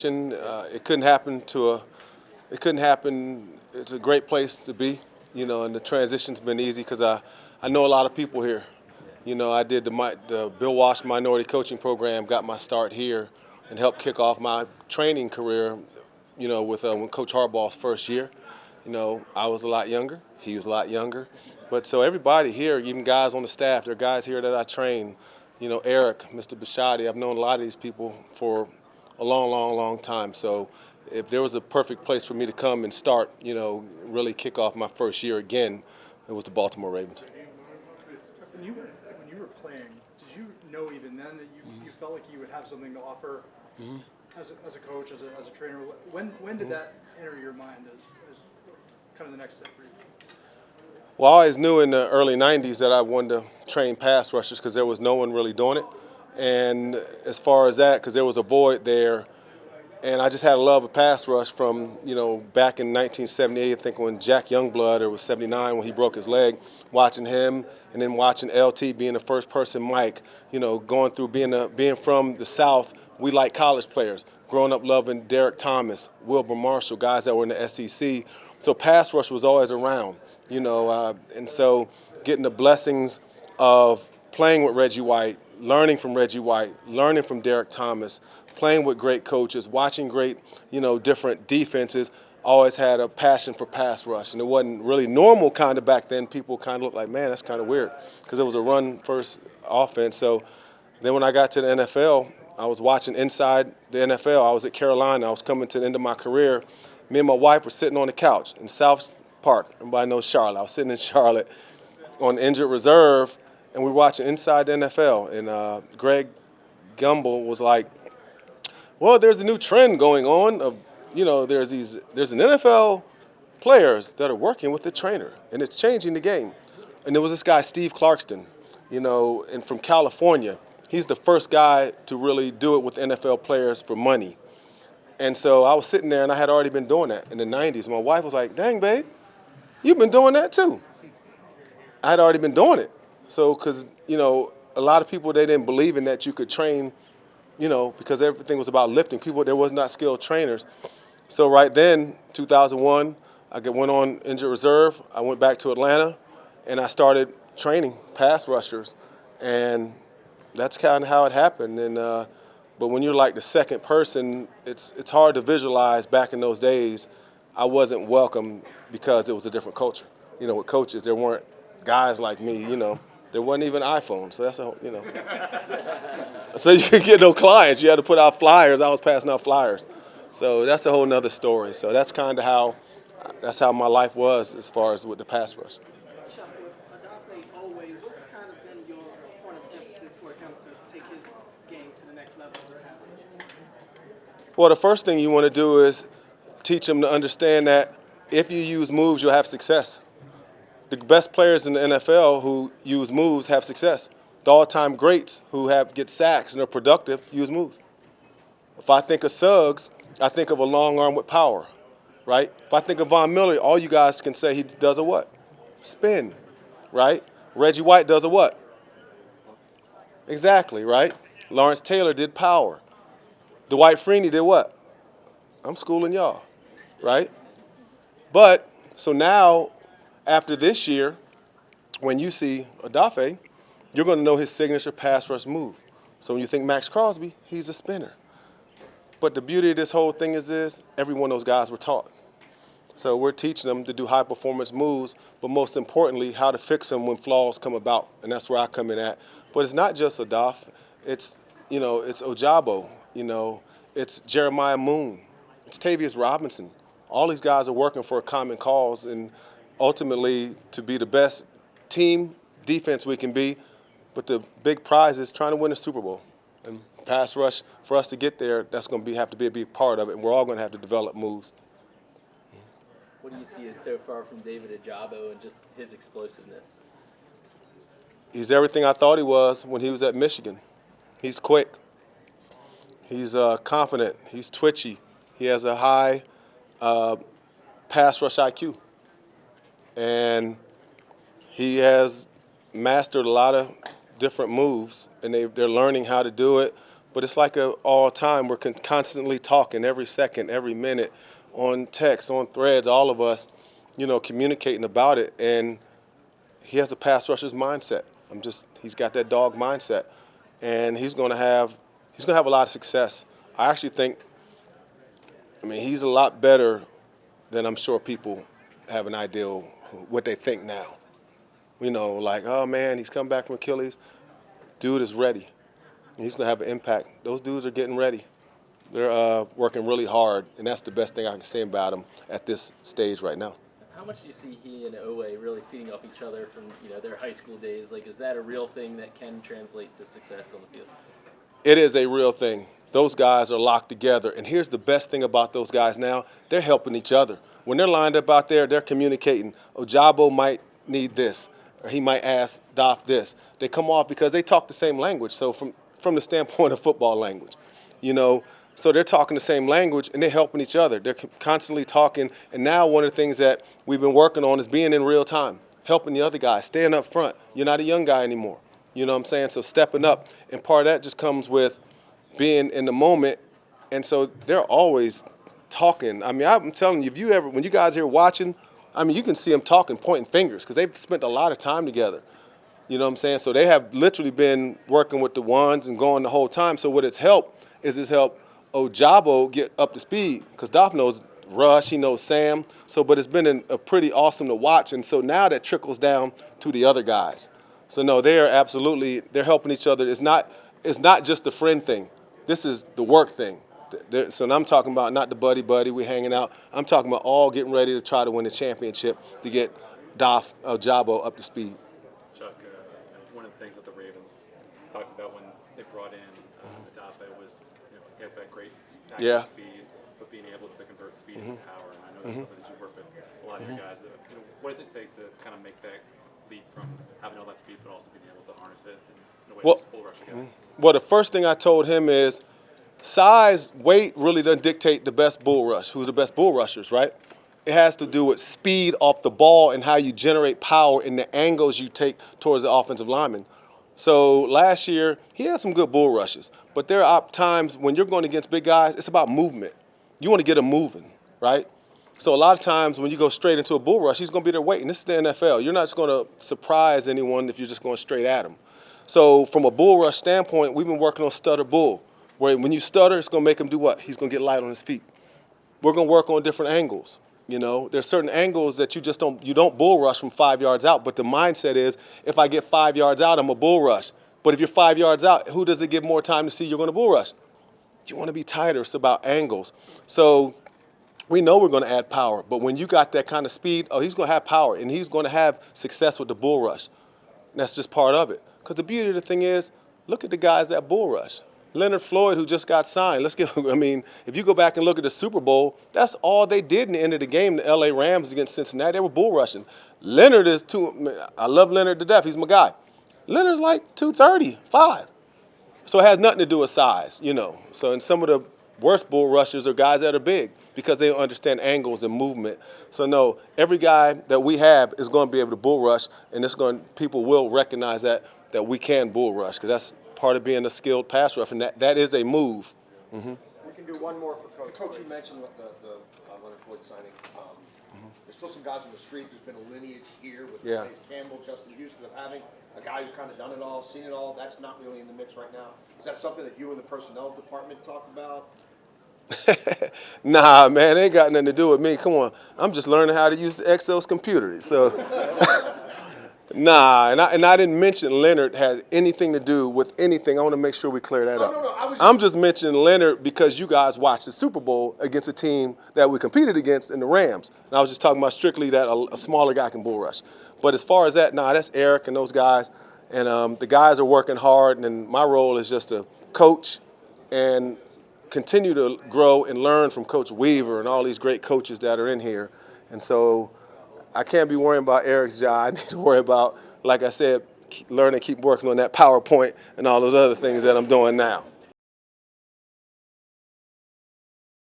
It couldn't happen it couldn't happen. It's a great place to be, and the transition's been easy because I know a lot of people here. I did the Bill Walsh Minority Coaching Program, got my start here, and helped kick off my training career, with when Coach Harbaugh's first year. I was a lot younger, he was a lot younger. But so everybody here, even guys on the staff, there are guys here that I train. Eric, Mr. Bishotti, I've known a lot of these people for a long, long, long time. So if there was a perfect place for me to come and start, really kick off my first year again, it was the Baltimore Ravens. When you were playing, did you know even then that you felt like you would have something to offer as a coach, as a trainer? When did that enter your mind as kind of the next step for you? Well, I always knew in the early 90s that I wanted to train pass rushers because there was no one really doing it. And as far as that, because there was a void there, and I just had a love of pass rush from, back in 1978, I think when Jack Youngblood, or it was 79 when he broke his leg, watching him, and then watching LT being the first person Mike, going through being from the South, we like college players. Growing up loving Derek Thomas, Wilbur Marshall, guys that were in the SEC. So pass rush was always around, and so getting the blessings of playing with Reggie White, learning from Reggie White, learning from Derek Thomas, playing with great coaches, watching great, different defenses, always had a passion for pass rush. And it wasn't really normal kind of back then. People kind of looked like, man, that's kind of weird because it was a run-first offense. So then when I got to the NFL, I was watching inside the NFL. I was at Carolina. I was coming to the end of my career. Me and my wife were sitting on the couch in South Park. Everybody knows Charlotte. I was sitting in Charlotte on injured reserve, and we were watching inside the NFL. And Greg Gumbel was like, well, there's a new trend going on of, there's an NFL players that are working with the trainer, and it's changing the game. And there was this guy, Steve Clarkston, and from California. He's the first guy to really do it with NFL players for money. And so I was sitting there, and I had already been doing that in the 90s. My wife was like, dang, babe, you've been doing that too. I had already been doing it. So, because, a lot of people, they didn't believe in that you could train, because everything was about lifting. There was not skilled trainers. So right then, 2001, I went on injured reserve. I went back to Atlanta, and I started training pass rushers. And that's kind of how it happened. And but when you're like the second person, it's hard to visualize. Back in those days, I wasn't welcome because it was a different culture. With coaches, there weren't guys like me. There wasn't even iPhones, so that's so you could get no clients. You had to put out flyers. I was passing out flyers, so that's a whole nother story. So that's kind of how my life was as far as with the pass rush. Well, the first thing you want to do is teach them to understand that if you use moves, you'll have success. The best players in the NFL who use moves have success. The all-time greats who get sacks and are productive use moves. If I think of Suggs, I think of a long arm with power, right? If I think of Von Miller, all you guys can say he does a what? Spin, right? Reggie White does a what? Exactly, right? Lawrence Taylor did power. Dwight Freeney did what? I'm schooling y'all, right? But, so now, after this year, when you see Odafe, you're going to know his signature pass rush move. So when you think Max Crosby, he's a spinner. But the beauty of this whole thing is this, every one of those guys were taught. So we're teaching them to do high-performance moves, but most importantly, how to fix them when flaws come about, and that's where I come in at. But it's not just Odafe. It's, it's Ojabo, it's Jeremiah Moon, it's Tavius Robinson. All these guys are working for a common cause, and ultimately to be the best team defense we can be, but the big prize is trying to win a Super Bowl. And pass rush, for us to get there, that's going to have to be a big part of it, and we're all going to have to develop moves. What do you see so far from David Ojabo and just his explosiveness? He's everything I thought he was when he was at Michigan. He's quick. He's confident. He's twitchy. He has a high pass rush IQ. And he has mastered a lot of different moves, and they're learning how to do it. but it's like all time. We're constantly talking every second, every minute, on text, on threads, all of us, communicating about it. And he has the pass rusher's mindset. He's got that dog mindset, and he's going to have a lot of success. I actually think, he's a lot better than I'm sure people have an idea of what they think now. Like, oh man, he's come back from Achilles. Dude is ready. He's going to have an impact. Those dudes are getting ready. They're working really hard, and that's the best thing I can say about them at this stage right now. How much do you see he and Owe really feeding off each other from their high school days? Like, is that a real thing that can translate to success on the field? It is a real thing. Those guys are locked together, and here's the best thing about those guys now: they're helping each other. When they're lined up out there, they're communicating. Ojabo might need this, or he might ask Doff this. They come off because they talk the same language. So from the standpoint of football language, so they're talking the same language, and they're helping each other. They're constantly talking. And now one of the things that we've been working on is being in real time, helping the other guy, staying up front. You're not a young guy anymore. You know what I'm saying? So stepping up. And part of that just comes with being in the moment. And so they're always talking. I'm telling you, when you guys here watching, you can see them talking, pointing fingers, because they've spent a lot of time together. You know what I'm saying? So they have literally been working with the ones and going the whole time. So what it's helped Ojabo get up to speed, because Doff knows Rush, he knows Sam. But it's been a pretty awesome to watch, and so now that trickles down to the other guys. So no, they're helping each other. It's not just the friend thing. This is the work thing. So I'm talking about not the buddy, we hanging out. I'm talking about all getting ready to try to win the championship to get Doff Ojabo up to speed. Chuck, one of the things that the Ravens talked about when they brought in Adafe was, he has that great speed, but being able to convert speed into power. And I know that's something that you work with a lot of your guys. What does it take to kind of make that leap from having all that speed, but also being able to harness it in a way that's bull rush again? Well, the first thing I told him is size, weight really doesn't dictate the best bull rush. Who's the best bull rushers, right? It has to do with speed off the ball and how you generate power in the angles you take towards the offensive lineman. So last year, he had some good bull rushes. But there are times when you're going against big guys, it's about movement. You want to get them moving, right? So a lot of times when you go straight into a bull rush, he's going to be there waiting. This is the NFL. You're not just going to surprise anyone if you're just going straight at him. So from a bull rush standpoint, we've been working on stutter bull, where when you stutter, it's going to make him do what? He's going to get light on his feet. We're going to work on different angles. There's certain angles that you don't bull rush from 5 yards out, but the mindset is if I get 5 yards out, I'm a bull rush. But if you're 5 yards out, who does it give more time to see you're going to bull rush? You want to be tighter. It's about angles. So we know we're going to add power, but when you got that kind of speed, he's going to have power, and he's going to have success with the bull rush. And that's just part of it. Because the beauty of the thing is, look at the guys that bull rush. Leonard Floyd, who just got signed. If you go back and look at the Super Bowl, that's all they did in the end of the game, the LA Rams against Cincinnati. They were bull rushing. Leonard is I love Leonard to death. He's my guy. Leonard's like 235. So it has nothing to do with size, So in some of the worst bull rushers are guys that are big because they don't understand angles and movement. So no, every guy that we have is going to be able to bull rush, and people will recognize that we can bull rush, because that's part of being a skilled pass rusher, and that is a move. We can do one more for Coach. Coach, you mentioned the Leonard Floyd signing. There's still some guys on the street. There's been a lineage here with Chase Campbell, Justin Houston, of having a guy who's kind of done it all, seen it all. That's not really in the mix right now. Is that something that you and the personnel department talk about? Nah, man, it ain't got nothing to do with me. Come on, I'm just learning how to use the Excel's computer. So, nah, and I didn't mention Leonard had anything to do with anything. I want to make sure we clear that up. No, I'm just mentioning Leonard because you guys watched the Super Bowl against a team that we competed against in the Rams. And I was just talking about strictly that a smaller guy can bull rush. But as far as that, that's Eric and those guys. And the guys are working hard, and my role is just to coach and continue to grow and learn from Coach Weaver and all these great coaches that are in here. And so I can't be worrying about Eric's job. I need to worry about, like I said, learn and keep working on that PowerPoint and all those other things that I'm doing now.